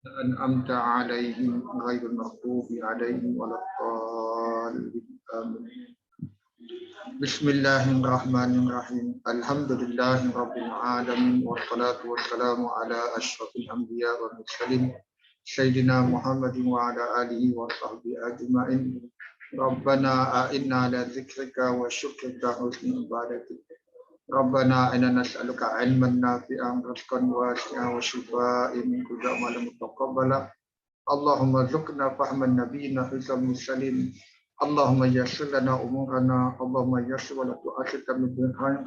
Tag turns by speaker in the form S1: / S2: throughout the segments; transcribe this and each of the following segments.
S1: أنعمت عليهم غير المغضوب عليهم ولا الضالين آمين. بسم الله الرحمن الرحيم الحمد لله رب العالمين والصلاة والسلام على أشرف الأنبياء والمرسلين سيدنا محمد وعلى آله وصحبه أجمعين. ربنا أعنا على ذكرك وشكرك وحسن عبادتك. ربنا إنا نسألك علما نافعا رزقا واسعا وشفاء من كل عمل متقبلا. اللهم ارزقنا فهم نبينا حفظ المرسلين. اللهم يسر لنا أمورنا. اللهم يسر ولا تؤاخذنا من بالخير.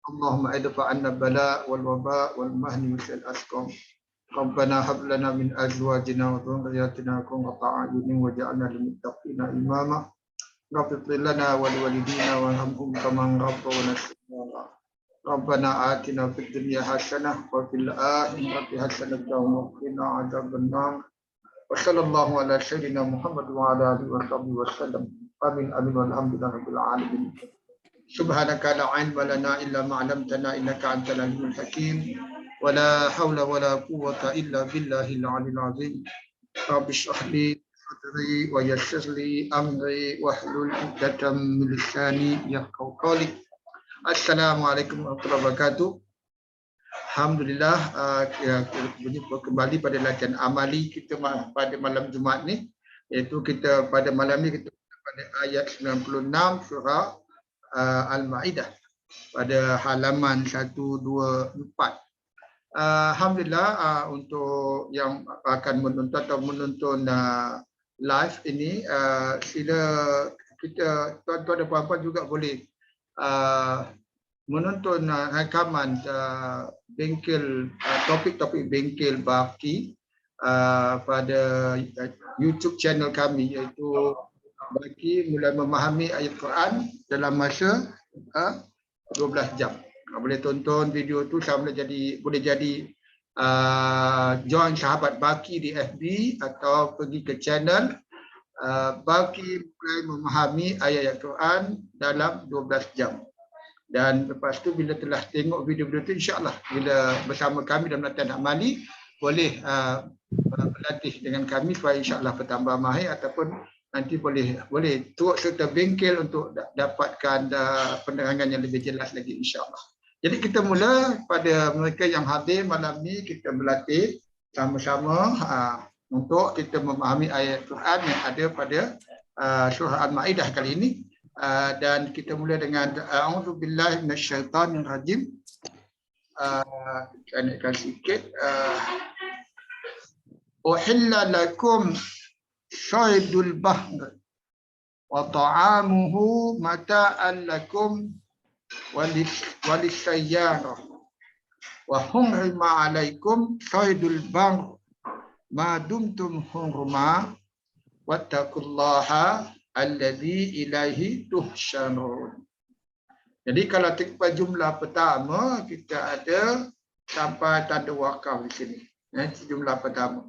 S1: اللهم ادفع عنا البلاء والوباء والمهن والأسقام. ربنا هب لنا من أزواجنا وذرياتنا قرة أعين واجعلنا للمتقين إماما. رب اغفر لنا ولوالدينا وارحمهم كما ربونا صغارا. ربنا آتنا في الدنيا حسنة وفي الآخرة حسنة وقنا عذاب النار. وصلى الله على سيدنا محمد وعلى آله وصحبه وسلم. آمين آمين والحمد لله رب العالمين. سبحانك لا علم لنا إلا ما علمتنا إنك أنت العليم الحكيم. ولا حول ولا قوة إلا بالله العلي العظيم. رب اشرح لي صدري ويسر لي أمري واحلل عقدة من لساني يفقهوا قولي. Assalamualaikum warahmatullahi wabarakatuh. Alhamdulillah, kita kembali pada latihan amali kita pada malam Jumaat ni, iaitu kita pada malam ni kita pada ayat 96 surah Al-Maidah pada halaman 124. Alhamdulillah, untuk yang akan menonton atau menonton live ini, sila kita tuan-tuan dan puan-puan juga boleh menonton rakaman bengkel topik-topik bengkel Baqi pada YouTube channel kami, iaitu Baqi mulai memahami ayat Quran dalam masa 12 jam. Boleh tonton video tu, sama boleh jadi join sahabat Baqi di FB atau pergi ke channel Baqi mulai memahami ayat Quran dalam 12 jam. Dan lepas tu bila telah tengok video-video tu, insya-Allah bila bersama kami dalam latihan amali boleh berlatih dengan kami supaya insya-Allah bertambah mahir, ataupun nanti boleh turut serta bengkel untuk dapatkan penerangan yang lebih jelas lagi insya-Allah. Jadi kita mula pada mereka yang hadir malam ni, kita berlatih sama-sama untuk kita memahami ayat Quran yang ada pada surah Al-Maidah kali ini. Dan kita mula dengan a'udzubillahi minasyaitonirrajim. Saya naikkan sikit. Uhilla lakum saydul bahr wa ta'amuhu mata'an lakum walisayyarah wa hurrima 'alaikum saydul bahr ma dumtum hurma wattaqullaha alladzi ilaihi tuhsyarun. Jadi kalau pada jumlah pertama kita ada sampai tanda wakaf di sini. Jumlah pertama.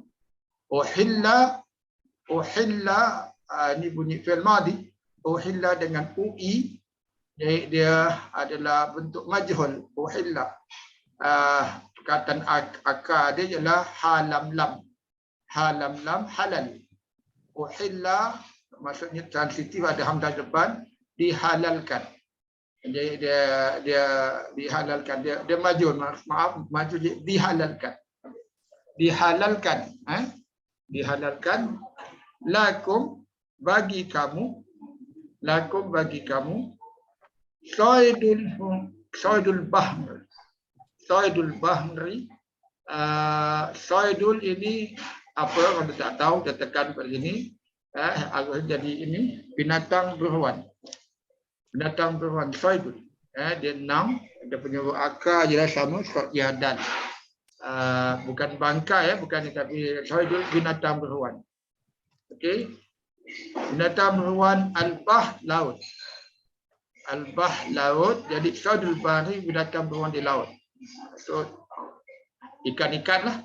S1: Uhilla ini bunyi fi'il madhi. Uhilla dengan ui, dia adalah bentuk majhul. Uhilla. Perkataan akar dia ialah halam lam. Halam lam halal. Uhilla maksudnya transitif, ada hamzah depan, dihalalkan. Jadi dia dihalalkan, dia majul, maaf majul, dihalalkan. Dihalalkan lakum bagi kamu, saydul bahri. Saydul ini apa, kalau tak tahu kita tekan pada sini. Jadi ini binatang beruan. Binatang beruan saydul. Dia 6, dia punya akar je sama yadan. Bukan bangkai, bukan, tapi saydul binatang beruan. Okey. Binatang beruan al-bah laut. Al-bah laut, jadi saydul bahri binatang beruan di laut. So ikan-ikan lah.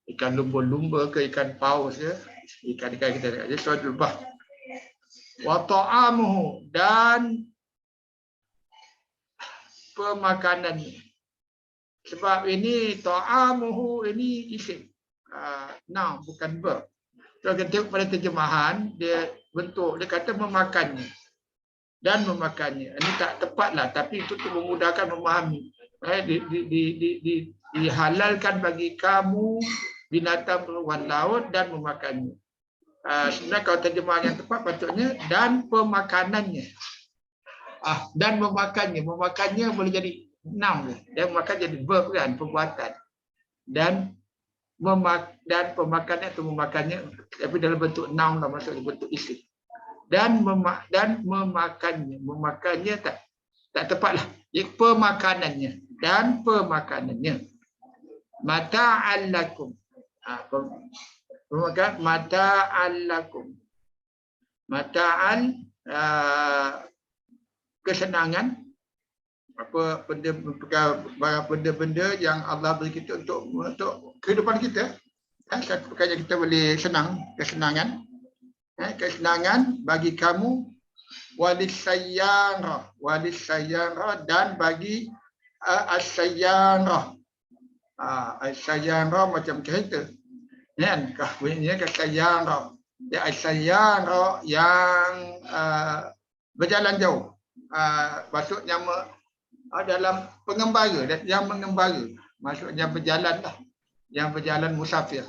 S1: Ikan lumba-lumba ke ikan paus ke, ikan-ikan kita jadi saydul bahr. Wa ta'amuhu, dan pemakanannya. Sebab ini ta'amuhu ini isim. noun, bukan verb. Kalau kita tengok pada terjemahan, dia bentuk, dia kata memakannya dan memakannya. Ini tak tepatlah, tapi itu untuk memudahkan memahami. Dihalalkan bagi kamu binatang beruang laut dan memakannya. Sebenarnya kalau terjemahan yang tepat patutnya dan pemakanannya. Dan memakannya boleh jadi noun, dan makan jadi verb kan, perbuatan. Dan pemakannya atau memakannya, tapi dalam bentuk noun lah, maksudnya bentuk isim. Dan memakannya tak tepatlah. Pemakanannya dan pemakanannya. Mata'al lakum. Mata'al lakum. Mata'al kesenangan, apa benda-benda yang Allah beri kita untuk kehidupan kita. Satu perkara kita boleh senang, kesenangan bagi kamu, walisayyarah dan bagi as-sayyarah. As-sayyarah macam kereta kan, bunyinya as-sayyarah. Ya, as-sayyarah yang berjalan jauh. Maksudnya dalam pengembara, yang mengembara, maksudnya berjalan lah, yang berjalan musafir,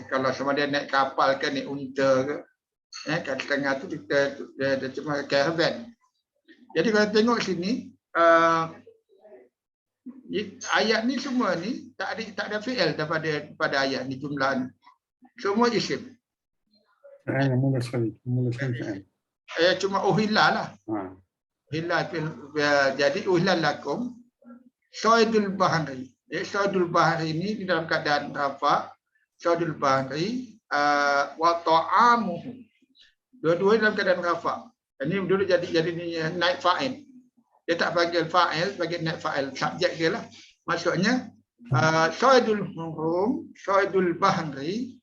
S1: kalau sama dia naik kapal ke, naik unta ke, kat tengah tu kita cuma caravan. Jadi kalau tengok sini, ayat ni semua ni tak ada fi'il pada ayat ni, jumlah ni semua isim.
S2: Mula sekali
S1: Cuma uhillah lah. Jadi uhillah lakum saydul bahri. Saydul bahri ini di dalam keadaan rafa. Saydul bahri wa ta'amuhu. Dua-dua dalam keadaan rafa. Ini dulu jadi naik fa'il. Dia tak panggil fa'il, panggil naik fa'il. Subjek dia lah. Maksudnya saydul hurum, saydul bahri,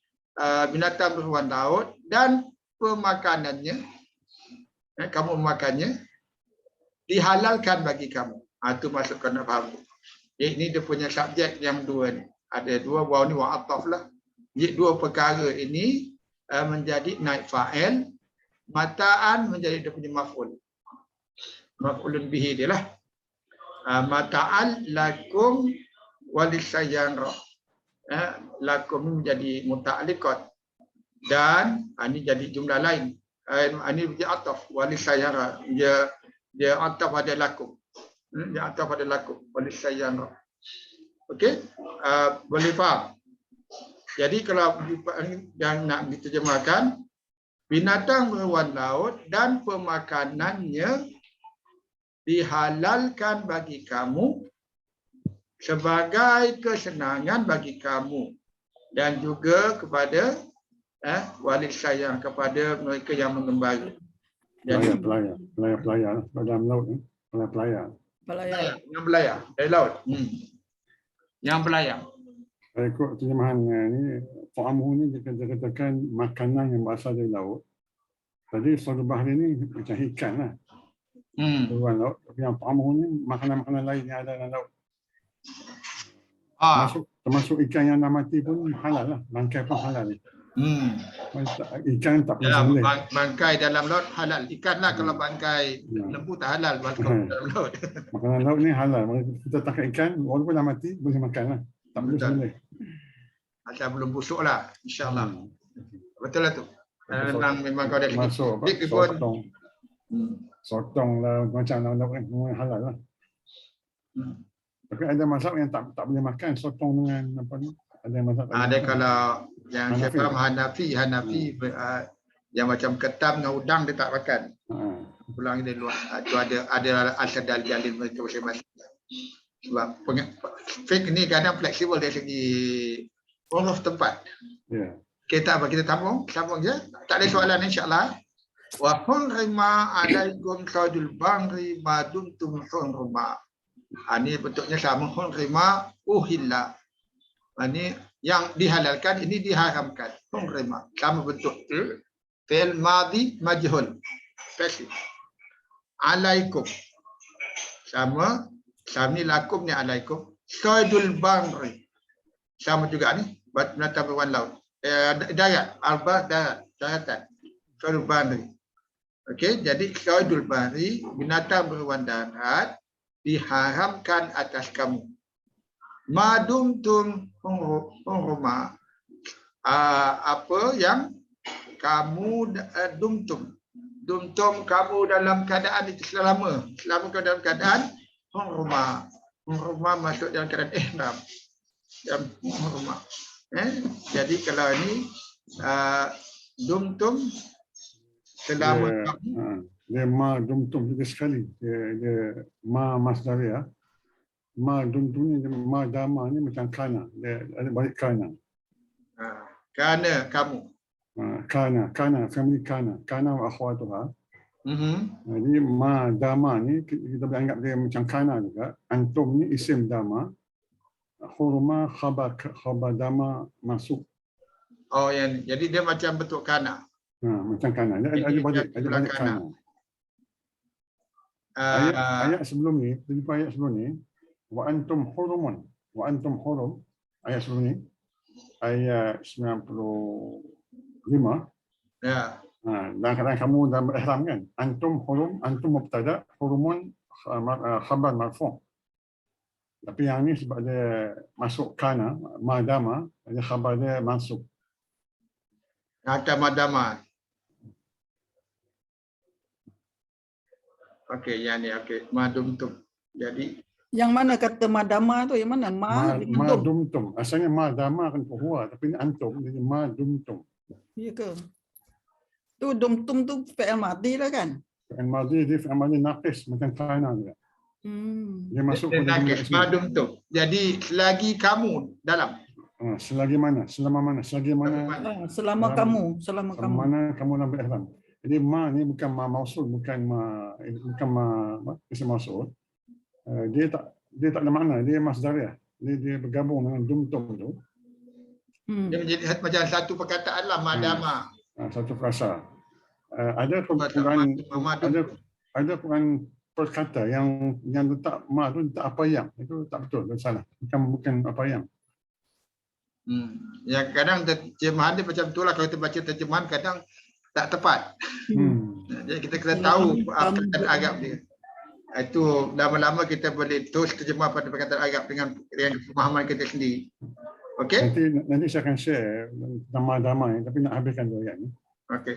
S1: binatang beruang laut dan pemakanannya. Kamu memakannya, dihalalkan bagi kamu. Itu masukkan nak faham. Ini dia punya subjek yang dua ni. Ada dua, waw ni wa ataf lah. Jadi dua perkara ini menjadi naib fa'il, mata'an menjadi dia punya maf'ul. Maf'ulun bihi dia lah. Mata'al lakum walisayyarah. Lakum menjadi muta'alliqat. Dan ini jadi jumlah lain. Ini dia ataf walisayyarah. Dia ataf pada lakum. Dia ataf pada lakum walisayyarah. Okey? Boleh faham? Jadi kalau yang nak diterjemahkan, binatang beruang laut dan pemakanannya dihalalkan bagi kamu sebagai kesenangan bagi kamu dan juga kepada walid sayang, kepada mereka yang mengembara. Jadi
S2: pelayar dalam laut ni, pelayar
S1: yang belayar dari laut. Yang belayar.
S2: Ikut terjemahan ni, fa'amuhu ni dia katakan makanan yang berasal dari laut. Jadi saydul bahri ni macam ikan lah. Beruang laut. Tapi yang fa'amuhu ni makanan-makanan lain yang ada dalam laut. Termasuk ikan yang dah mati pun halal lah. Bangkai pun halal. Ikan tak boleh sembelih.
S1: Bangkai dalam laut halal. Ikan lah, kalau bangkai lembu tak halal dalam laut.
S2: Makanan laut ni halal. Kita tangkap ikan, walaupun dah mati, boleh makan lah. Tak boleh sembelih.
S1: Asal belum busuk lah, insyaAllah. Betul lah tu. Memang kau dah
S2: masuk sotong lah, macam lauk kan, halal lah. Tapi ada mazhab yang tak boleh makan sotong dengan apa ni? Ada mazhab.
S1: Ada kalau yang saya faham Hanafi yang macam ketam dengan udang dia tak makan. Pulang dia luar. Itu ada asal dalil mereka masing-masing. Sebab fik ni kadang fleksibel dari segi Allah tempat. Kita sambung je. Tak ada soalan insya-Allah. Wa hurrima alaikum saydul bahri ma dumtum hurrima. Ini bentuknya sama, hurrima uhilla. Ini yang dihalalkan, ini diharamkan. Hurrima sama bentuk fi'il madhi majhul. Pasif. Alaikum. Sama ni lakum ni alaikum. Saydul bahri. Sama juga ni. binatang beruang laut. Darat, albah darat, daratan. Saidul bahri. Okey, jadi saidul bahri, binatang beruang darat diharamkan atas kamu. Madumtum hurma, apa yang kamu dumtum kamu dalam keadaan itu selama kamu dalam keadaan hurma masuk dalam keadaan ihram dan hurma. Jadi kalau ini dumtum selama kamu
S2: dia ma dumtum itu sekali dia ma masdaria. Ma dumtum ni ma dama ni macam kana, dia ada balik kana.
S1: Kerana kamu.
S2: Kana family kana wa akhwatuha. Jadi ma dama ni kita boleh anggap dia macam kana juga. Antum ni isim dama. Hurma khabar dama masuk.
S1: Oh, yang jadi dia macam bentuk kana.
S2: Macam kana. Dia ada balik kana. Ayat sebelum ni, ayat sebelum ni, wa antum hurum. Ayat sebelum ni, ayat 95.
S1: Ya.
S2: Dan kadang kamu dalam ihram kan. Antum hurum, antum mubtada, hurumun khabar marfu'. Tapi yang ni sebab dia masuk kana, madama, dia khabar dia masuk.
S1: Kata madama. Okey, yang ni okey. Madumtum. Jadi
S3: yang mana kata madama tu? Yang mana?
S2: Madumtum. Asalnya madama kan huwa, tapi ini antum, jadi madumtum.
S3: Ya ke? Tu dumtum tu fi'il madhi lah kan?
S2: Fi'il madhi dia fi'il madhi naqis macam kana juga. Dia masuk pada
S1: naqis madumtum. Jadi selagi kamu dalam.
S2: Selagi mana? Selama mana? Selagi mana?
S3: Selama kamu
S2: mana kamu dalam ihram. Jadi ma ni bukan ma mausul, bukan ma isim mausul. Dia tak ada makna, dia masdariah. Dia bergabung dengan dumtum tu.
S1: Dia menjadi macam satu perkataan lah, madama.
S2: Satu frasa. Ada Quran perkata yang letak ma tu letak apa yang. Itu tak betul, itu salah. Bukan apa yang.
S1: Yang kadang terjemahan dia macam tu lah, kalau kita baca terjemahan kadang tak tepat. Jadi kita kena tahu perkataan Arab dia. Itu lama-lama kita boleh terus terjemah pada perkataan Arab dengan pemahaman kita sendiri. Okey?
S2: Nanti saya akan share nama-nama ni, tapi nak habiskan dulu ayat ni.
S1: Okey.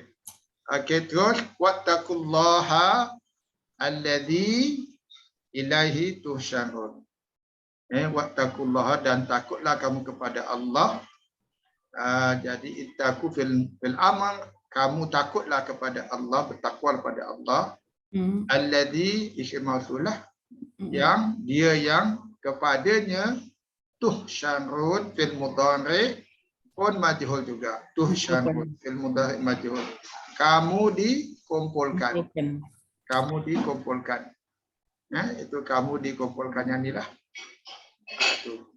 S1: Okey, terus wattaqullaha alladzi ilaihi tuhsyarun. Wattaqullaha, dan takutlah kamu kepada Allah. Jadi ittaqu fil amr, kamu takutlah kepada Allah, bertakwa kepada Allah. Alladzi isim mausulah, yang dia yang kepadanya tuhsyarun fil mudhari pun majhul juga. Tuhsyarun fil mudhari majhul. Kamu dikumpulkan. Itu kamu dikumpulkan yang inilah.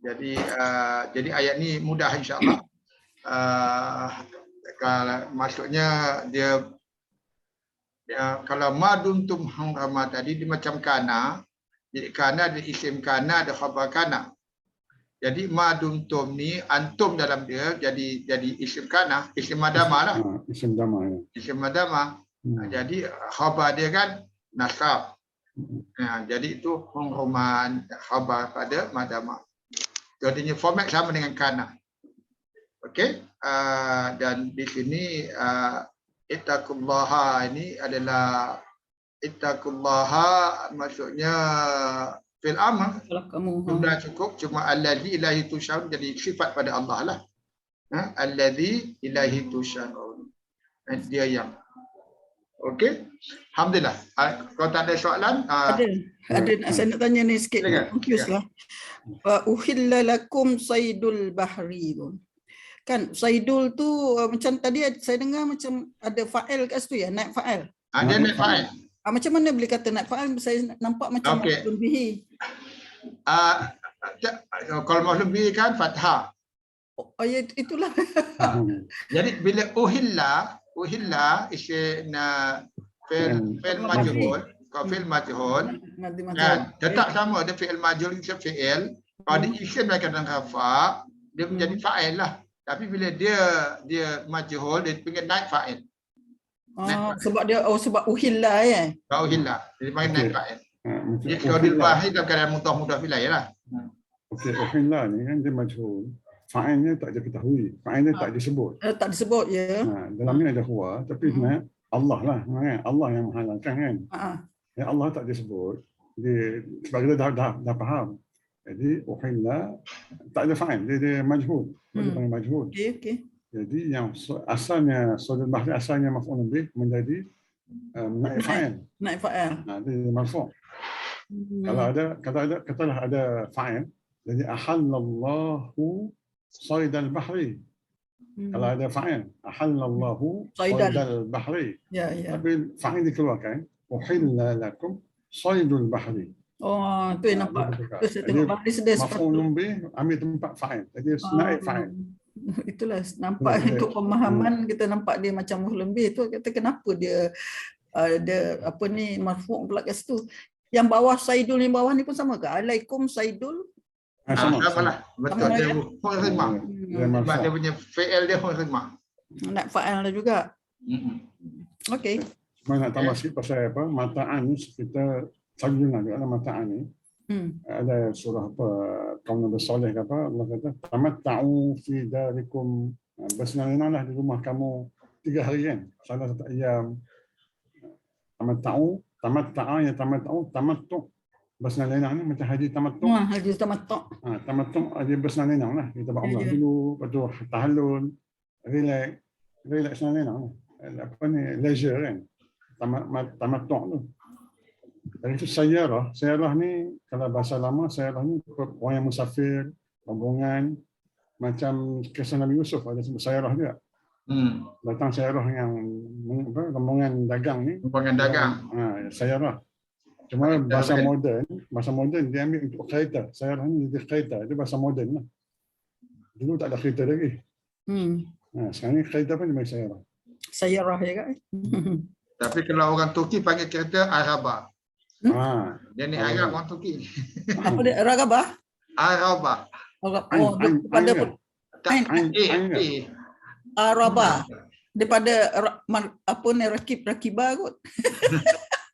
S1: Jadi ayat ni mudah insya-Allah. Maksudnya dia kalau maduntum hurma tadi dia macam kana. Jadi kana ada isim kana, ada khabar kana. Jadi maduntum ni antum dalam dia jadi isim kana, isim madama lah.
S2: Isim dama ya.
S1: Isim madama. Jadi khabar dia kan nasab. Jadi itu hurman khabar pada madama. Jadinya format sama dengan kana. Okey. Dan di sini ittaqullaha ini adalah ittaqullaha, maksudnya fil amr. Sudah cukup, cuma allazi ilahi tusyarun jadi sifat pada Allah lah. Allazi ilahi tusyarun. Dia yang. Okey. Alhamdulillah. Kalau tak ada soalan,
S3: ada saya nak tanya ni sikit. Confuse lah. Wa uhilla lakum saydul bahri. Kan saidul tu macam tadi saya dengar macam ada fa'il kat situ ya, naik fa'il.
S1: Ada naik fa'il.
S3: Macam mana boleh kata naik fa'il? Saya nampak macam maf'ul bihi.
S1: Kalau maf'ul bihi kan fathah.
S3: Ya itulah.
S1: Jadi bila uhilla isna fi'il majhul, kalau fi'il majhul kan tetap sama, ada fi'il majhul isim fi'il. Kalau ada isim dengan rafa, dia menjadi fa'il lah. Tapi bila dia majhul, dia panggil naib fa'il.
S3: Sebab dia sebab uhilla ya.
S1: Uhilla. Dia panggil naib fa'il. Dia
S2: Macam
S1: syadul
S2: uhilla.
S1: bahri dalam keadaan mudhaf ilaih lah.
S2: Okey, uhilla ni kan dia majhul. Fa'ilnya tak diketahui. Fa'ilnya tak disebut.
S3: Tak disebut ya.
S2: Dalam ni ada huwa, tapi sebenarnya Allah lah. Kan? Allah yang menghalalkan kan. Ya, Allah tak disebut. Dia, sebab kita dah faham. Jadi uhilla tak ada fa'il. Dia majhul. Dia panggil majhul.
S3: Okey.
S2: Jadi yang asalnya Sadul Bahri asalnya maf'ul bih menjadi naib fa'il.
S3: Naib fa'il.
S2: Dia marfu'. Katalah ada fa'il. Jadi ahallallahu saydal bahri. Kalau ada fa'il, ahallallahu saydal bahri.
S3: Ya.
S2: Tapi fa'il dikeluarkan, uhilla lakum saydul bahri.
S3: Oh, tu yang nampak. Tu saya tengok bahri sedih.
S2: Maf'ul bih ambil tempat fa'il. Jadi naib fa'il.
S3: Itulah nampak untuk pemahaman kita nampak dia macam lebih tu kata kenapa dia ada apa ni marfu' pula kat situ. Yang bawah saidul ni bawah ni pun sama ke? Alaikum saidul.
S1: Sama lah. Betul dia huruf khidmah. Dia punya fi'il dia huruf khidmah.
S3: Nak fa'il dia juga. Okey.
S2: Cuma nak tambah sikit pasal apa? Mata'an ni kita sajuna juga lah mata'an ni. Ada surah apa kaum Nabi Saleh ke apa Allah kata tamatta'u fi darikum, bersenang-senanglah di rumah kamu 3 hari kan, salah satu ayam. Tamattu bersenang-senang ni macam haji tamattu.
S3: Haji tamattu.
S2: Tamattu dia bersenang-senang lah kita buat umrah dulu, lepas tu tahallul, relax senang-senang apa ni leisure kan, tamattu tu. Dari itu sayarah ni kalau bahasa lama sayarah ni orang yang musafir, rombongan macam kisah Nabi Yusuf ada sebut sayarah juga. Datang sayarah yang rombongan dagang ni.
S1: Rombongan dagang.
S2: Sayarah. Cuma bahasa moden dia ambil untuk kereta. Sayarah ni jadi kereta, itu bahasa moden lah. Dulu tak ada kereta lagi. Sekarang ni kereta pun dia panggil sayarah.
S3: Sayarah ya kan?
S1: Tapi kalau orang Turki panggil kereta Araba. Dia ni Arab orang Turki.
S3: Apa dia? Ragabah?
S1: Araba.
S3: Oh, pada Araba. Daripada apa ni rakibah kot.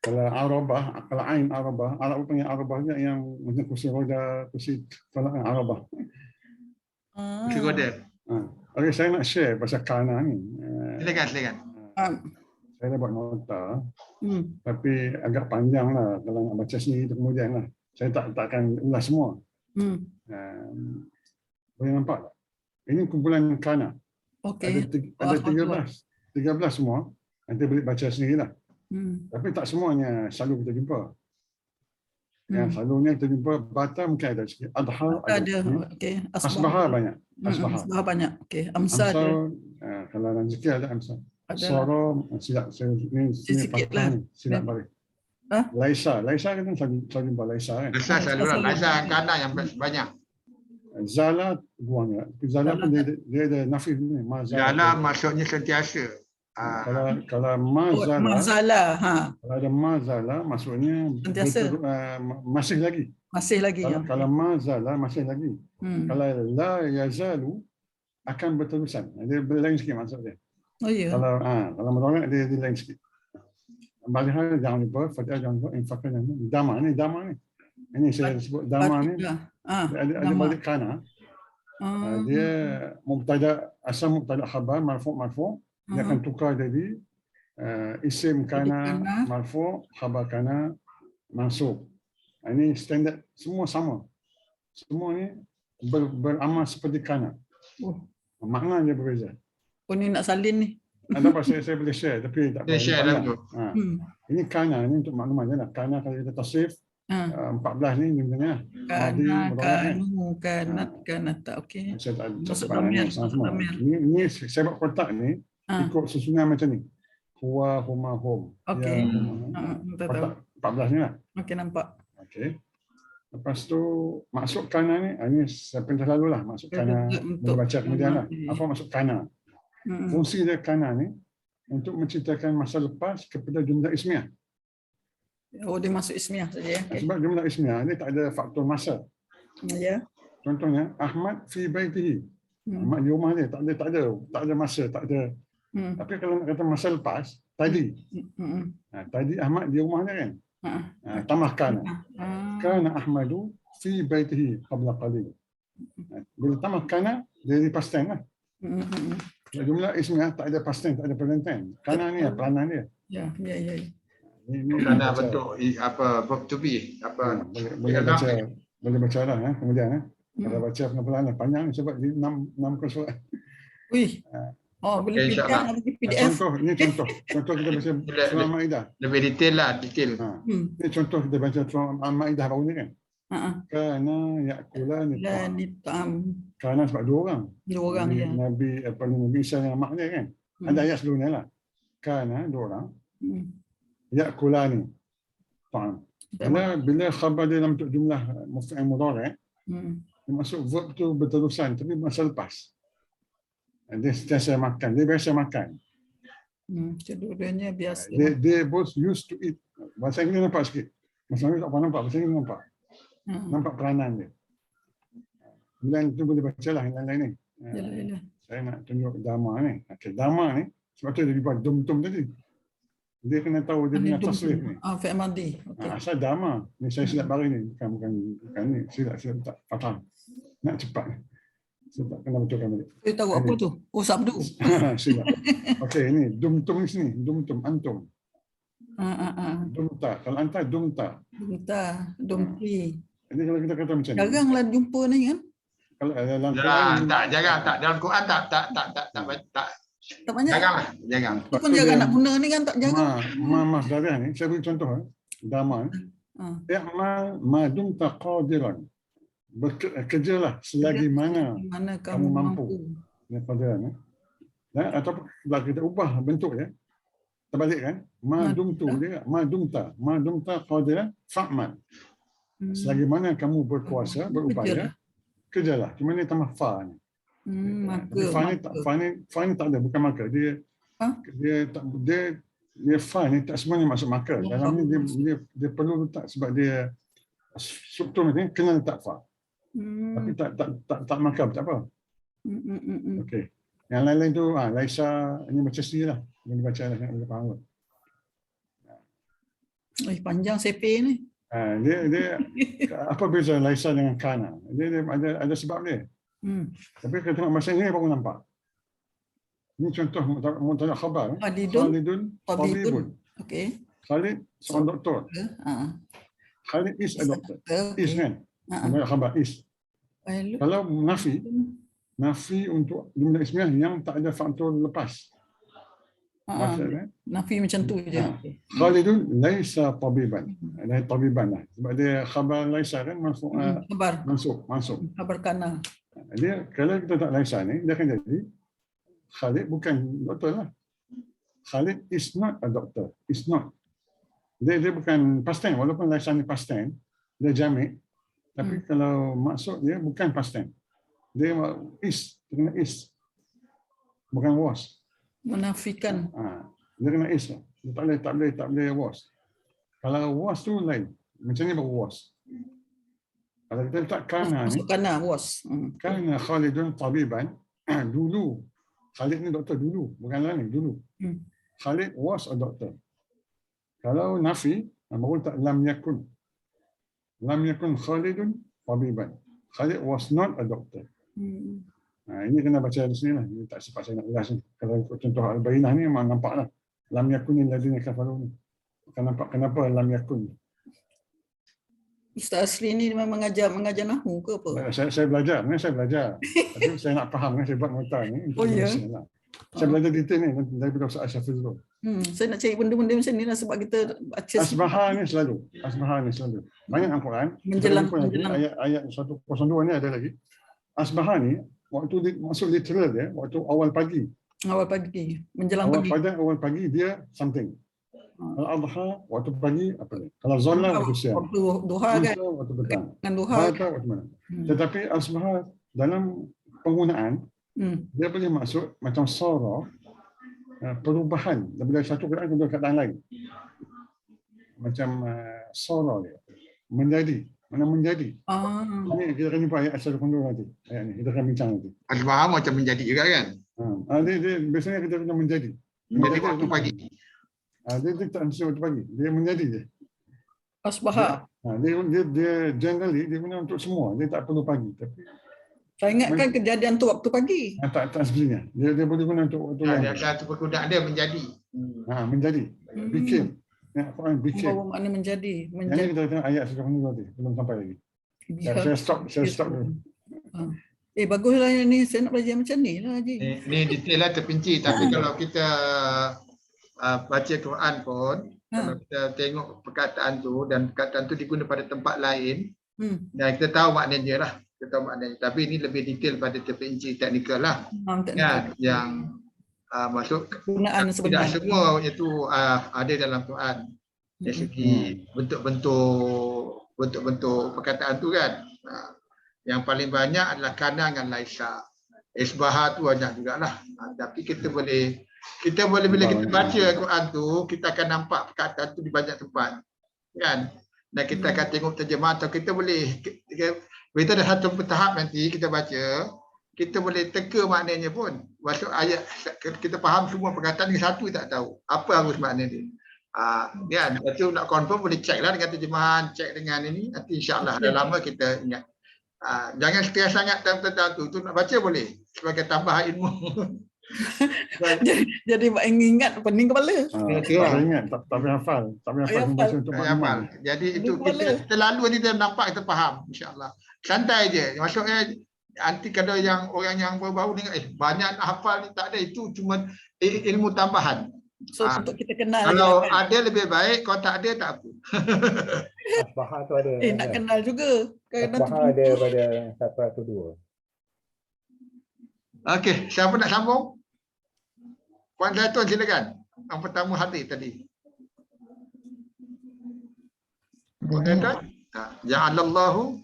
S2: Kalau Arabah, kalau Ain Arabah, Arab panggil Arabah juga yang macam kursi roda, kursi Arabah.
S1: Kursi roda.
S2: Okey, saya nak share pasal kana ni.
S1: Silakan.
S2: Saya dah buat nota, tapi agak panjang lah kalau nak baca sendiri tu kemudian lah. Saya tak akan ulas semua. Boleh nampak tak? Ini kumpulan kana.
S3: Okay.
S2: Ada 13 semua. Nanti boleh baca sendiri lah. Tapi tak semuanya selalu kita jumpa. Yang selalunya kita jumpa Batam mungkin ada sikit. Adha ada.
S3: Okay.
S2: Asbaha banyak.
S3: Asbaha banyak. Okay. Amsa ada.
S2: Kalau rezeki ada Amsa. Soro silap ini
S3: sikit lah.
S2: Silap balik. Laisa kita selalu jumpa Laisa kan.
S1: Laisa selalu lah. Laisa kana yang banyak.
S2: Zala buang ya. Zala pun dia ada nafi ni.
S1: Zala maksudnya sentiasa.
S2: Kalau mazala, kalau ada mazala maksudnya masih lagi. Kalau mazala masih lagi. Kalau la yazalu akan berterusan. Dia lain sikit maksud dia.
S3: Oh ya.
S2: Kalau menolak dia lain sikit. Balik hal jangan lupa, fatihah jangan lupa, infakah jangan lupa. Dama ni. Ini saya sebut dama ni. Ada balik kana. Dia mubtada, asal mubtada khabar marfu'. Dia akan tukar jadi isim kana marfu', khabar kana mansub. Ini standard, semua sama. Semua ni beramal seperti kana. Makna dia berbeza.
S3: Oh ni nak salin ni.
S2: Ada apa saya boleh share tapi tak boleh
S1: share dalam tu.
S2: Ini kana ni untuk maklumat je lah. Kana kalau kita tasrif 14 ni sebenarnya. Kanat tak okey. Saya tak semua. Ini saya buat kotak ni ikut susunan macam ni. Huwa, huma, hum.
S3: Okey.
S2: Kotak 14 ni lah.
S3: Okey nampak.
S2: Okey. Lepas tu masuk kana ni, ini saya pun selalu lah masuk kana. Boleh baca kemudian lah. Apa masuk kana? Fungsi dia kana ni untuk menceritakan masa lepas kepada jumlah ismiah.
S3: Oh dia masuk ismiah saja.
S2: Okay. Sebab jumlah ismiah ni tak ada faktor masa.
S3: Ya.
S2: Contohnya Ahmad fi baitihi. Ahmad di rumah dia, tak ada masa, tak ada. Tapi kalau nak kata masa lepas, tadi. Tadi Ahmad di rumah dia kan. Tambah kana. Kana Ahmadu fi baitihi qabla qalil. Bila tambah kana, jadi past tense lah. Jumlah ismiah tak ada past tense, tak ada present tense. Kana ni peranan dia.
S3: Ya.
S1: Ini kerana bentuk apa verb to be apa
S2: boleh baca lah kemudian kalau baca penampilan panjang sebab di 6 surat.
S3: Wih. Boleh pindah di PDF.
S2: Contoh kita baca surah Al-Maidah.
S1: Lebih detail lah,
S2: Ini contoh kita baca surah Al-Maidah baru ni kan. Kana ya'kulani ta'am. Kana sebab dua orang ya. Nabi Isa dengan mak dia kan. Ada ayat sebelumnya lah. Kana dua orang. Ya'kulani ta'am. Bila khabar dia dalam jumlah muf'il mudhari', maksud verb tu berterusan tapi masa lepas. Dia sentiasa makan, dia biasa makan.
S3: Kedua-duanya biasa.
S2: They both used to eat. Bahasa Inggeris nampak sikit. Bahasa Inggeris tak apa nampak, bahasa Inggeris nampak. Nampak peranan dia. Kemudian tu boleh baca lah yang lain ni. Saya nak tunjuk Dharma ni. Dharma ni, sebab tu dia buat dum-tum tadi. Dia kena tahu dia punya tasrif ni.
S3: Fi'il madhi.
S2: Asal Dharma. Ni saya silap baru ni. Bukan ni. Silap tak faham. Nak cepat ni. Saya tak kena betulkan balik.
S3: Saya tahu apa tu? Sabdu.
S2: Silap. Okey, ni dum-tum ni sini. Dum-tum, antum. Dumta. Kalau anta, dumta.
S3: Dumti.
S2: Jadi kalau kita kata macam ni.
S3: Jaranglah jumpa ni kan?
S2: Kalau dalam Quran.
S1: Jarang. Dalam Quran tak
S3: banyak.
S1: Jarang.
S3: Itu pun jarang nak guna ni kan tak jarang.
S2: Mas Dariah ni, saya beri contoh. Dharma. I'mal ma dumta qadiran. Bekerjalah selagi mana kamu mampu. Qadiran. Ataupun kalau kita ubah bentuk ya. Terbalik kan? Ma dumtu dia, ma dumta qadiran fa'mal. Selagi mana kamu berkuasa, berupaya, kerjalah. Cuma ni tambah fa ni. Fa ni tak ada, bukan maka. Dia fa ni tak semuanya masuk maka. Dalam ni dia perlu letak sebab dia struktur ni kena letak fa. Tapi tak maka tak apa. Okey. Yang lain-lain tu Laisa ini baca sendiri lah. Boleh baca lah, boleh faham.
S3: Panjang CP ni.
S2: Dia apa beza Laisa dengan Kana? Dia ada sebab dia. Tapi kalau tengok bahasa ini baru nampak. Ini contoh mubtada khabar. Khalidun tabibun. Okey. Khalid seorang doktor. Khalid is a doctor. Is kan? Mubtada khabar is. Kalau nafi untuk jumlah ismiah yang tak ada faktor lepas.
S3: Nafi macam tu je.
S2: Khalidun laisa tabiban. Tabiban lah. Sebab dia khabar laisa kan masuk.
S3: Khabar kana.
S2: Dia kalau kita tak laisa ni, dia akan jadi Khalid bukan doktor lah. Khalid is not a doctor. Is not. Dia bukan past tense. Walaupun laisa ni past tense, dia jamik. Tapi kalau maksud dia bukan past tense. Dia is. Dia kena is. Bukan was.
S3: Menafikan.
S2: Dia kena is. Dia tak boleh was. Kalau was tu lain. Macam ni baru was. Kalau kita letak kana ni.
S3: Kana was.
S2: Kana Khalidun tabiban. Dulu. Khalid ni doktor dulu. Bukan lah ni. Dulu. Khalid was a doctor. Kalau nafi. Baru tak lam yakun. Lam yakun Khalidun tabiban. Khalid was not a doctor. Ini kena baca di sini lah. Ini tak sempat saya nak ulas ni. Kalau contoh Al-Bayyinah ni memang nampak lah. Lam yakunil ladina kafaru ni. Nampak kenapa lam yakun.
S3: Ustaz Asri ni memang mengajar nahu ke apa?
S2: Saya belajar. Tapi saya nak faham kan saya buat nota ni.
S3: Ya.
S2: Saya belajar detail ni daripada Ustaz Asyafiz dulu.
S3: Saya nak cari benda-benda macam ni lah sebab kita baca.
S2: Asbaha ni selalu. Banyak Al-Quran.
S3: Menjelang.
S2: Ayat 102 ni ada lagi. Asbaha ni, waktu masuk literal dia, waktu awal pagi. Menjelang pagi. Awal pagi dia something. Al-Adha, waktu pagi apa ni? Kalau Zola, waktu siang.
S3: Waktu duha kan?
S2: Waktu petang.
S3: Dengan duha.
S2: Waktu mana? Tetapi Asbaha dalam penggunaan, dia boleh masuk macam sara, perubahan daripada satu keadaan ke keadaan lain. Macam sara dia. Menjadi. Mana menjadi.
S3: Ah.
S2: Ini kita akan jumpa ayat asal dulu nanti. Ayat ni kita akan bincang nanti.
S1: Al-Bahar macam menjadi juga kan?
S2: Dia biasanya kita kena menjadi.
S1: Menjadi waktu pagi.
S2: Dia tak mesti waktu pagi. Dia menjadi je.
S3: Asbaha.
S2: Dia generally dia guna untuk semua. Dia tak perlu pagi. Tapi
S3: Saya ingatkan kejadian tu waktu pagi.
S2: tak sebenarnya. Dia boleh guna untuk waktu yang.
S1: Ada satu perkataan dia menjadi.
S2: Menjadi. Became. Quran became.
S3: Bawa makna menjadi.
S2: Yang ni kita tengok ayat sudah nanti. Belum sampai lagi. Saya stop dulu.
S3: Baguslah yang ni. Saya nak belajar macam ni lah, Haji.
S1: Ni detail lah terpinci. Tapi kalau kita baca Quran pun, kalau kita tengok perkataan tu dan perkataan tu digunakan pada tempat lain, dan kita tahu maknanya lah. Kita tahu maknanya. Tapi ini lebih detail pada terpinci teknikal lah. Yang masuk tidak semua itu ada dalam Quran. Dari segi bentuk-bentuk perkataan tu kan. Yang paling banyak adalah kana dengan laisa. Isbahah tu banyak jugalah. Tapi kita boleh bila kita baca Quran tu, kita akan nampak perkataan tu di banyak tempat. Kan? Dan kita akan tengok terjemahan atau kita boleh kita ada satu tahap nanti kita baca, kita boleh teka maknanya pun. Masuk ayat kita faham semua perkataan ni satu tak tahu. Apa harus makna dia? Kan? Lepas tu nak confirm boleh check lah dengan terjemahan, check dengan ini. Nanti insya-Allah dah lama kita ingat. Jangan stres sangat tentang tu nak baca boleh sebagai tambah ilmu.
S3: Jadi ingat pening kepala.
S2: Tak ingat, tak hafal. Tak hafal.
S1: Jadi itu kita lalu ni kita nampak, kita faham insya-Allah. Santai je. Maksudnya nanti kalau yang orang yang baru-baru ni banyak nak hafal ni tak ada, itu cuma ilmu tambahan.
S3: So untuk kita kenal.
S1: Kalau ada lebih baik, kalau tak ada tak apa.
S4: Asbahah tu ada.
S3: Nak kenal juga.
S4: Asbahah ada pada 102.
S1: Okey, siapa nak sambung? Puan Zaitun silakan. Yang pertama hadir tadi. Puan Zaitun? Ja'alallahu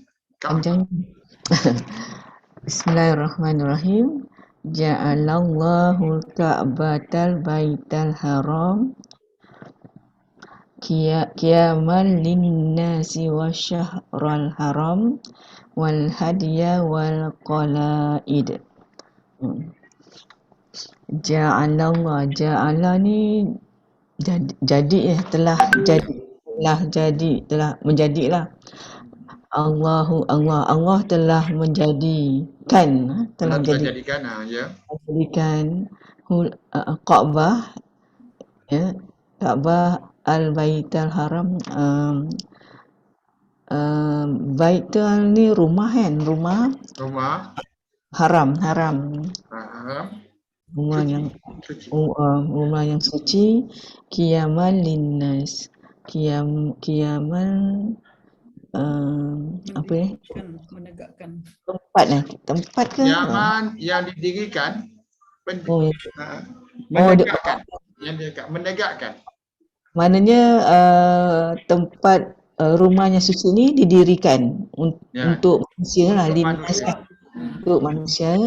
S5: Bismillahirrahmanirrahim. Ja'alallahu Ka'batal Baital Haram qiyaman linnasi wasyahral haram wal hadiya wal qalaid. Ja'ala ni telah menjadilah. Allah telah menjadikan Ka'bah, ya, Ka'bah al-Baitul Haram. Baitul ni rumah kan, rumah haram. Rumah yang suci. Qiyaman linnas. Qiyaman apa ya?
S3: Menegakkan.
S5: Tempat ke?
S1: Qiyaman yang didirikan. Menegakkan.
S5: Maknanya tempat rumahnya suci ni didirikan untuk manusia lah, untuk manusia.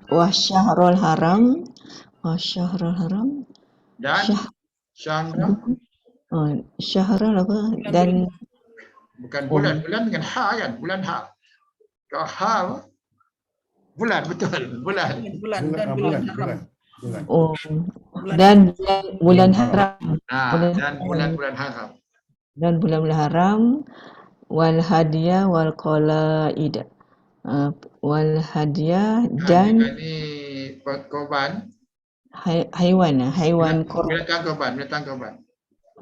S5: Wasyahrul haram
S1: dan
S5: syahrul apa? Dan
S1: bukan bulan dengan ha kan? Bulan ha. Kalau ha bulan betul, bulan
S5: dan bulan haram. Dan bulan haram wal hadiah wal qalaid. Wal hadiah dan
S1: ini korban
S5: haiwan
S1: korban.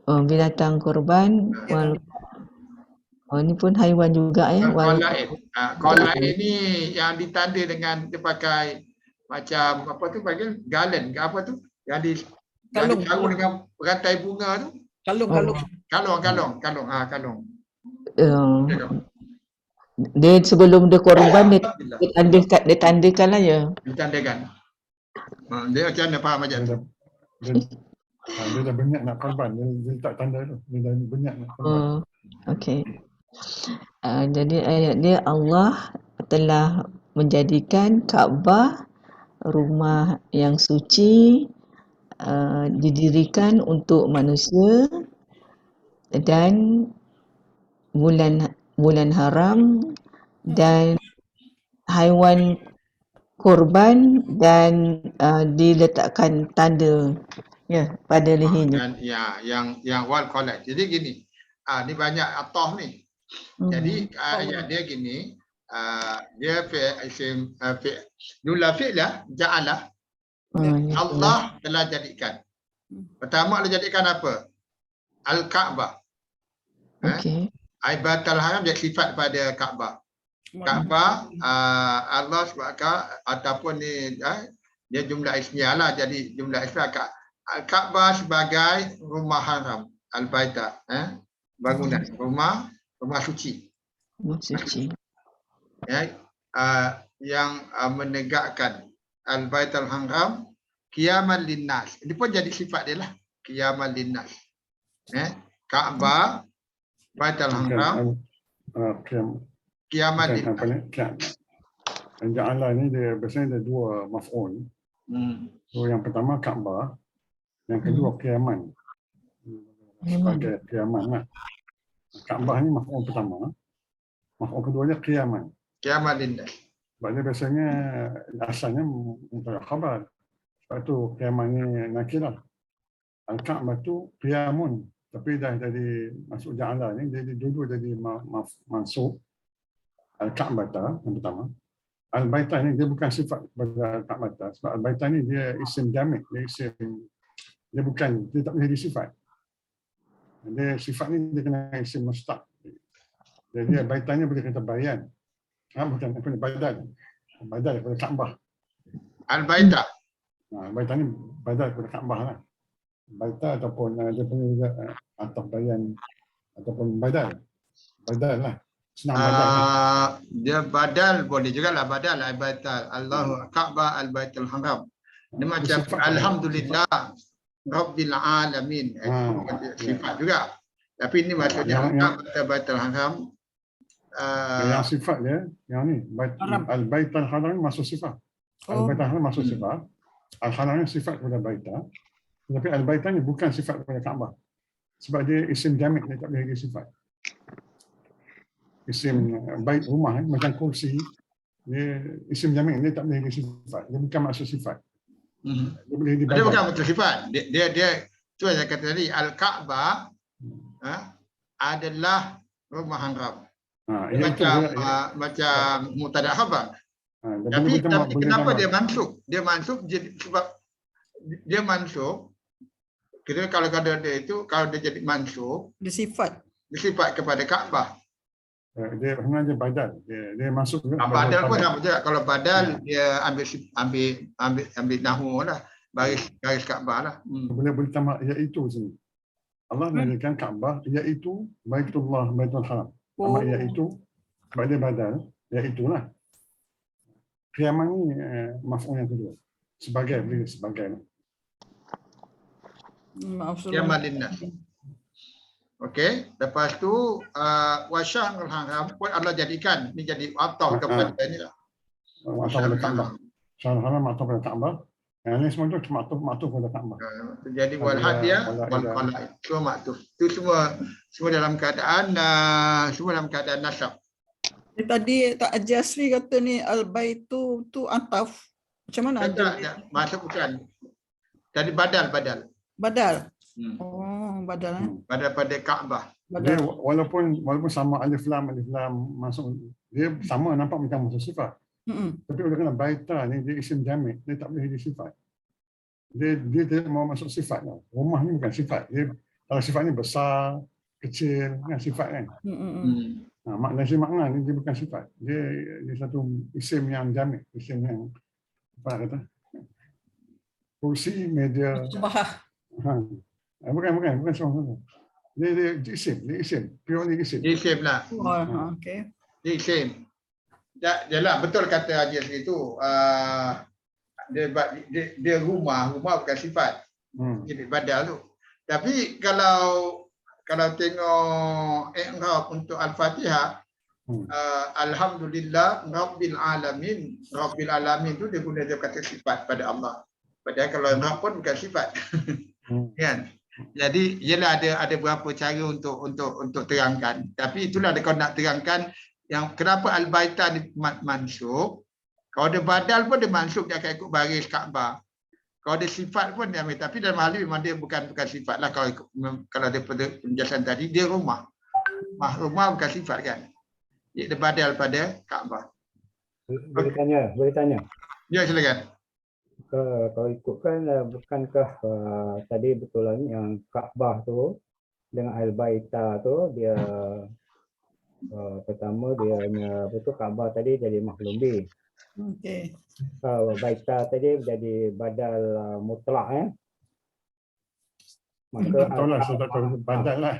S5: Binatang korban wal ini pun haiwan juga ya.
S1: Qalaid ini yang ditanda dengan dia pakai macam apa tu panggil galen ke apa tu yang dikalung dengan rantai bunga tu. Kalung.
S5: Dia sebelum dia korban dia tandakan lah ya.
S1: Ditandakan. Dia macam mana faham aja tu?
S2: Dia dah banyak nak korban, dia tak tanda tu. Dia dah banyak nak korban.
S5: Okey. Jadi ayat dia Allah telah menjadikan Kaabah rumah yang suci didirikan untuk manusia dan bulan haram dan haiwan korban dan diletakkan tanda pada lehernya.
S1: Dan yang wal collect. Jadi gini, ni banyak atoh ni. Jadi ayat dia gini, dia isim jumlah fi'lah ja'alah. Allah telah jadikan. Pertama Allah jadikan apa? Al-Kaabah.
S5: Okey.
S1: Baitul Haram dia sifat pada Kaabah. Kaabah Allah sebabkan ataupun ni dia jumlah ismiyah lah, jadi jumlah ismiyah Kaabah sebagai rumah haram, al-baita, bangunan rumah suci.
S5: Suci.
S1: Yang menegakkan al-baitul haram qiyaman linnas. Ini pun jadi sifat dia lah, qiyaman linnas. Kaabah, baitul haram, qiyaman linnas.
S2: Ja'ala ni dia biasanya ada dua maf'ul. So yang pertama Kaabah, yang kedua qiyaman. Sebagai qiyaman lah. Kaabah ni maf'ul pertama, maf'ul keduanya qiyaman.
S1: Qiyaman linnas.
S2: Sebab dia biasanya asalnya mubtada khabar. Sebab tu qiyaman ni nakirah. Al-Kaabah tu qiyamun, tapi dah jadi masuk ja'ala ni jadi dua jadi mansub. Al-Kaabah yang pertama. Al-Baitah ni dia bukan sifat pada Kaabah, sebab Al-Baitah ni dia isim jamik, dia bukan, dia tak boleh jadi sifat. Dia sifat ni dia kena isim mustaq. Jadi Al-Baitah ni boleh kata bayan. Bukan apa ni, badal daripada Kaabah.
S1: Al-Baitah.
S2: Al-Baitah ni badal daripada Kaabah lah. Baitah ataupun dia punya atau bayan ataupun badal lah.
S1: Dia badal boleh juga lah, badal al-baital Allahu Kaabah al-baitul haram. Ini macam alhamdulillah rabbil alamin, sifat juga. Tapi ini maksudnya al-baitul haram.
S2: Yang sifat dia yang ni al-baitul haram masuk sifat. Al-baitul haram masuk sifat. Al-haram sifat kepada baitah. Tapi al-baitah ni bukan sifat kepada Kaabah. Sebab dia isim jamik, dia tak boleh jadi sifat. Isim bait rumah macam kursi, dia isim jamik, dia tak boleh jadi sifat, dia bukan maksud sifat. Dia boleh jadi
S1: dia bukan maksud sifat, dia tu saya kata tadi, al-Kaabah adalah rumah haram. Macam mubtada khabar. Tapi kenapa dia mansub? Dia mansub sebab dia mansub. Kira kalau dia itu, kalau dia jadi mansub,
S3: dia sifat
S1: kepada Kaabah.
S2: Dia sebenarnya badal, dia masuk
S1: badal pun sama juga. Kalau badal dia ambil nahwu lah, garis Kaabah lah.
S2: Boleh tambah iaitu sini. Allah menjadikan Kaabah iaitu Baitullah, Baitul Haram. Tambah iaitu sebab dia badal, iaitulah. Qiyaman ni maf'ul yang kedua. Sebagai.
S1: Qiyaman linnas. Okey, lepas tu wasyahrul haram pun Allah jadikan, ni jadi atau kepada inilah.
S2: Atau pada Kaabah. Syahrul haram atau pada Kaabah. Yang ni semua tu maktuf pada Kaabah.
S1: Jadi wal hadiyah wal qalaid. Semua maktuf. Itu semua dalam keadaan nasab.
S3: Tadi Tak Haji Asri kata ni al-bait tu ataf. Macam mana ada?
S1: Maksud bukan. Tadi badal.
S3: Badal.
S1: Badal pada Kaabah.
S2: Dia walaupun sama alif lam masuk, dia sama nampak macam masuk sifat. Tapi oleh kerana baita ni dia isim jamik, dia tak boleh jadi sifat. Dia tidak mau masuk sifat lah. Rumah ni bukan sifat. Dia kalau sifat ni besar, kecil, kan sifat kan. Makna ni dia bukan sifat. Dia satu isim yang jamik, isim yang apa nak kata? Kursi, meja. Bukan semua. Dia isim. Purely isim.
S1: Isim lah.
S3: Okey.
S1: Isim. Yalah, betul kata Haji Asri tu. Dia rumah bukan sifat. Jadi badal tu. Tapi kalau tengok i'rab untuk Al-Fatihah, alhamdulillah rabbil alamin. Rabbil alamin tu dia guna dia kata sifat pada Allah. Padahal kalau i'rab pun bukan sifat. Kan? Jadi ialah ada berapa cara untuk terangkan. Tapi itulah kau nak terangkan yang kenapa al-baita ni mansub. Kalau ada badal pun dia mansub, dia akan ikut baris Kaabah. Kalau ada sifat pun dia ambil, tapi dalam hal ini memang dia bukan sifat lah. Kalau ada penjelasan tadi, dia rumah. Rumah bukan sifat kan. Dia badal pada Kaabah.
S4: Boleh tanya.
S1: Ya, silakan.
S4: Kalau ikutkan bukankah tadi betulan yang Kaabah tu dengan Al-Baita tu dia pertama dia betul Kaabah tadi jadi makhlum bi.
S3: Okey.
S4: Baita tadi jadi badal mutlak maka
S2: Betul lah, saya tak tahu badal lah.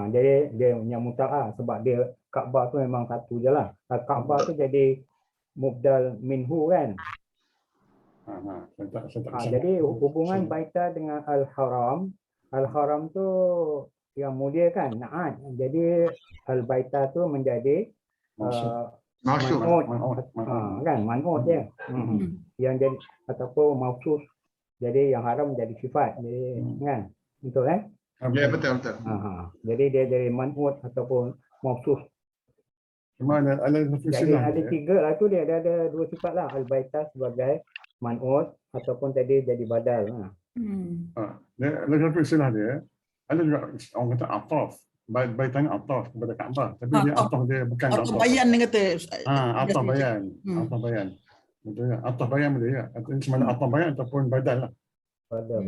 S4: jadi dia punya mutlak sebab dia Kaabah tu memang satu je lah. Kaabah tu jadi mubdal minhu kan. Jadi hubungan Baita dengan Al-Haram tu yang mulia kan, Na'at. Jadi Al-Baita tu menjadi man'ut kan, man'ut dia. Yang jadi ataupun mausus. Jadi yang haram jadi sifat. Jadi kan? Betul kan?
S1: Ya, betul.
S4: Jadi dia dari man'ut ataupun mausus.
S2: Cuma ada
S4: Jadi ada tiga lah tu, dia ada dua sifat lah. Al-Baita sebagai man'ut ataupun tadi jadi badal.
S2: Dalam istilah dia, ada juga orang kata ataf. Baitanya ataf kepada Kaabah. Tapi dia ataf dia bukan ataf.
S3: Ataf bayan dia kata.
S2: Ataf bayan. Ataf bayan. Betul ya. Ataf bayan boleh ya. Sebenarnya ataf bayan ataupun badal lah.
S4: Badal.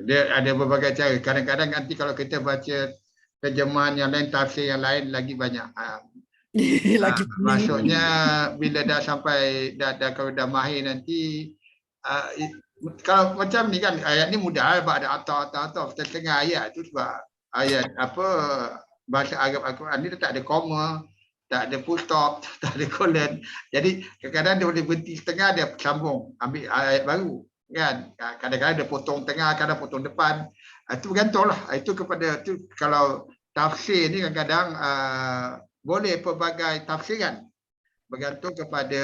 S1: Dia ada berbagai cara. Kadang-kadang nanti kalau kita baca terjemahan yang lain, tafsir yang lain lagi banyak. Maksudnya bila dah sampai kalau dah mahir nanti kalau macam ni kan, ayat ni mudah sebab ada ataf setengah ayat tu sebab ayat bahasa Arab Al-Quran ni tak ada koma, tak ada full stop, tak ada colon. Jadi kadang-kadang dia boleh berhenti setengah, dia sambung ambil ayat baru kan. Kadang-kadang dia potong tengah, kadang potong depan. Itu bergantung lah. Itu kepada tu, kalau tafsir ni kadang-kadang boleh pelbagai tafsiran, bergantung kepada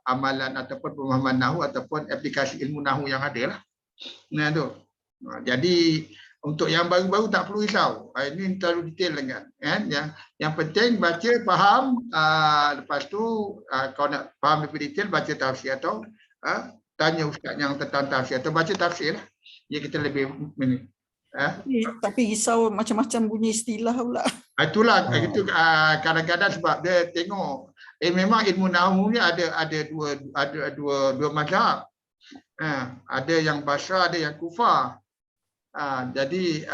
S1: amalan ataupun pemahaman nahu ataupun aplikasi ilmu nahu yang ada lah. Nah tu. Jadi untuk yang baru-baru tak perlu risau. Ini terlalu detail kan. Yang penting baca, faham. Lepas tu kalau nak faham lebih detail, baca tafsir atau tanya ustaz yang tentang tafsir atau baca tafsir lah. Ya, kita lebih
S3: tapi risau macam-macam bunyi istilah pula.
S1: Itulah itu kadang-kadang sebab dia tengok memang ilmu nahwu ni ada dua mazhab. Ada yang Basra, ada yang Kufah. Jadi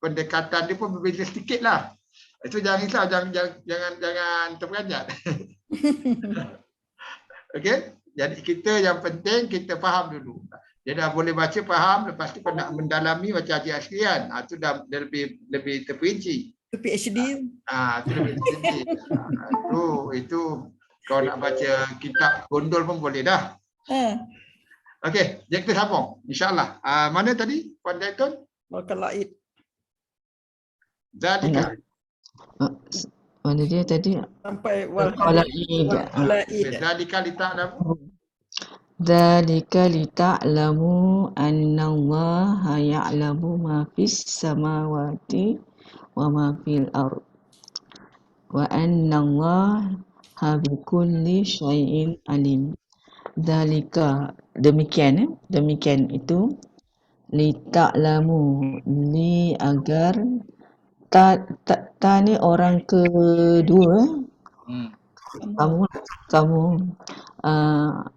S1: pendekatan dia pun berbeza sedikit lah. Itu jangan risau, jangan terperanjat. Okey, jadi kita yang penting kita faham dulu. Dia dah boleh baca, faham, lepas tu nak mendalami macam Haji Asrian. Itu dah lebih terperinci.
S3: Itu PhD.
S1: Itu lebih terperinci. Itu kalau nak baca kitab gondol pun boleh dah. Okey, jadi kita sambung. InsyaAllah. Mana tadi? Puan Daitun?
S3: Walkalaid.
S1: Zalika.
S5: Mana dia tadi?
S3: Sampai
S5: Walkalaid.
S1: Zalika lita'lamu.
S5: Dzalika lita'lamu annallaha ya'lamu ma fis samawati wa ma fil ard wa annallaha bikulli syai'in alim. Dzalika demikian itu lita'lamu li agar ta ni orang kedua kamu